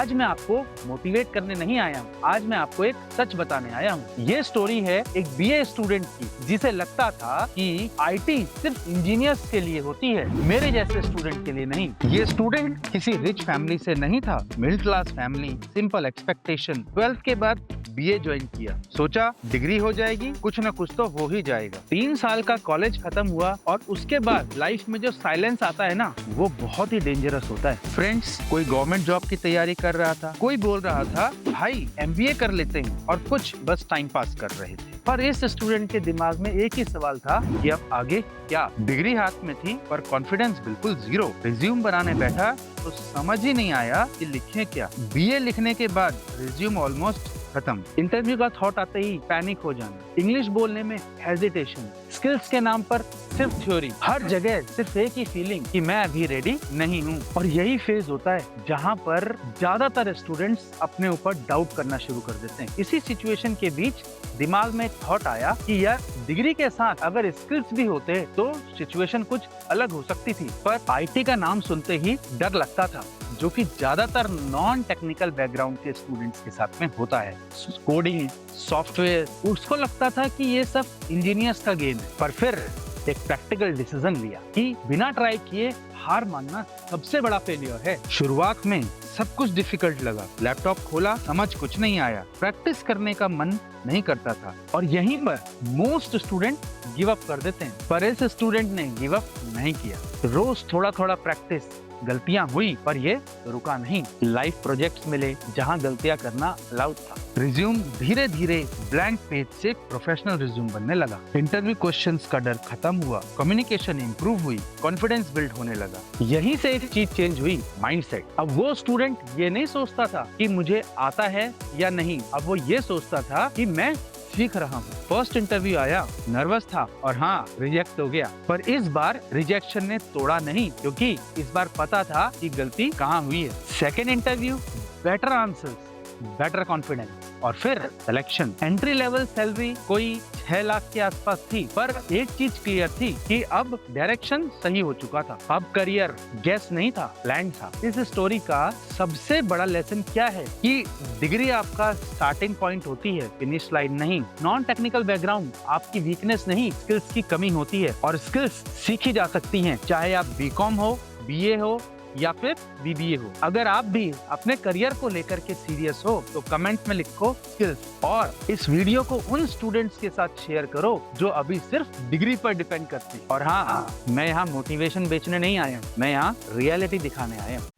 आज मैं आपको मोटिवेट करने नहीं आया हूँ, आज मैं आपको एक सच बताने आया हूँ। ये स्टोरी है एक बीए स्टूडेंट की, जिसे लगता था कि आईटी सिर्फ इंजीनियर्स के लिए होती है, मेरे जैसे स्टूडेंट के लिए नहीं। ये स्टूडेंट किसी रिच फैमिली से नहीं था, middle class family, simple expectation. 12th के बाद बीए ज्वाइन किया, सोचा डिग्री हो जाएगी, कुछ ना कुछ तो हो ही जाएगा। 3 साल का कॉलेज खत्म हुआ और उसके बाद लाइफ में जो साइलेंस आता है ना, वो बहुत ही डेंजरस होता है। फ्रेंड्स, कोई गवर्नमेंट जॉब की तैयारी कर रहा था, कोई बोल रहा था भाई एमबीए कर लेते हैं, और कुछ बस टाइम पास कर रहे थे। पर इस स्टूडेंट के दिमाग में एक ही सवाल था कि अब आगे क्या। डिग्री हाथ में थी पर कॉन्फिडेंस बिल्कुल जीरो। रिज्यूम बनाने बैठा तो समझ ही नहीं आया कि लिखें क्या। बीए लिखने के बाद रिज्यूम ऑलमोस्ट खत्म। इंटरव्यू का थॉट आते ही पैनिक हो जाना, इंग्लिश बोलने में हेजिटेशन, स्किल्स के नाम पर सिर्फ थ्योरी, हर जगह सिर्फ एक ही फीलिंग कि मैं अभी रेडी नहीं हूँ। और यही फेज होता है जहाँ पर ज्यादातर स्टूडेंट्स अपने ऊपर डाउट करना शुरू कर देते हैं। इसी सिचुएशन के बीच दिमाग में थॉट आया कि यार डिग्री के साथ अगर स्किल्स भी होते तो सिचुएशन कुछ अलग हो सकती थी। पर आईटी का नाम सुनते ही डर लगता था, जो कि ज्यादातर नॉन टेक्निकल बैकग्राउंड के स्टूडेंट्स के साथ में होता है। कोडिंग, सॉफ्टवेयर, उसको लगता था कि ये सब इंजीनियर्स का गेम है। पर फिर एक प्रैक्टिकल डिसीजन लिया कि बिना ट्राई किए हार मानना सबसे बड़ा फेलियर है। शुरुआत में सब कुछ डिफिकल्ट लगा, लैपटॉप खोला, समझ कुछ नहीं आया, प्रैक्टिस करने का मन नहीं करता था, और यहीं पर मोस्ट स्टूडेंट गिव अप कर देते हैं। पर इस स्टूडेंट ने गिव अप नहीं किया। रोज थोड़ा थोड़ा प्रैक्टिस, गलतियां हुई पर ये रुका नहीं। लाइफ प्रोजेक्ट्स मिले जहां गलतियां करना अलाउड था। रिज्यूम धीरे धीरे ब्लैंक पेज से प्रोफेशनल रिज्यूम बनने लगा। इंटरव्यू क्वेश्चंस का डर खत्म हुआ, कम्युनिकेशन इंप्रूव हुई, कॉन्फिडेंस बिल्ड होने लगा। यहीं से एक चीज चेंज हुई, माइंडसेट। अब वो स्टूडेंट ये नहीं सोचता था कि मुझे आता है या नहीं, अब वो ये सोचता था कि मैं सीख रहा हूँ। फर्स्ट इंटरव्यू आया, नर्वस था और हाँ रिजेक्ट हो गया। पर इस बार रिजेक्शन ने तोड़ा नहीं, क्योंकि इस बार पता था कि गलती कहाँ हुई है। Second interview, better answers, better confidence, और फिर सिलेक्शन। एंट्री लेवल सैलरी कोई 6 लाख के आसपास थी, पर एक चीज क्लियर थी कि अब डायरेक्शन सही हो चुका था। अब करियर गेस नहीं था, प्लान था। इस स्टोरी का सबसे बड़ा लेसन क्या है कि डिग्री आपका स्टार्टिंग पॉइंट होती है, फिनिश लाइन नहीं। नॉन टेक्निकल बैकग्राउंड आपकी वीकनेस नहीं, स्किल्स की कमी होती है, और स्किल्स सीखी जा सकती हैं, चाहे आप बीकॉम हो, बीए हो या फिर बीबीए हो। अगर आप भी अपने करियर को लेकर के सीरियस हो तो कमेंट में लिखो स्किल्स, और इस वीडियो को उन स्टूडेंट्स के साथ शेयर करो जो अभी सिर्फ डिग्री पर डिपेंड करते हैं। और हाँ, मैं यहाँ मोटिवेशन बेचने नहीं आया हूँ, मैं यहाँ रियलिटी दिखाने आया हूँ।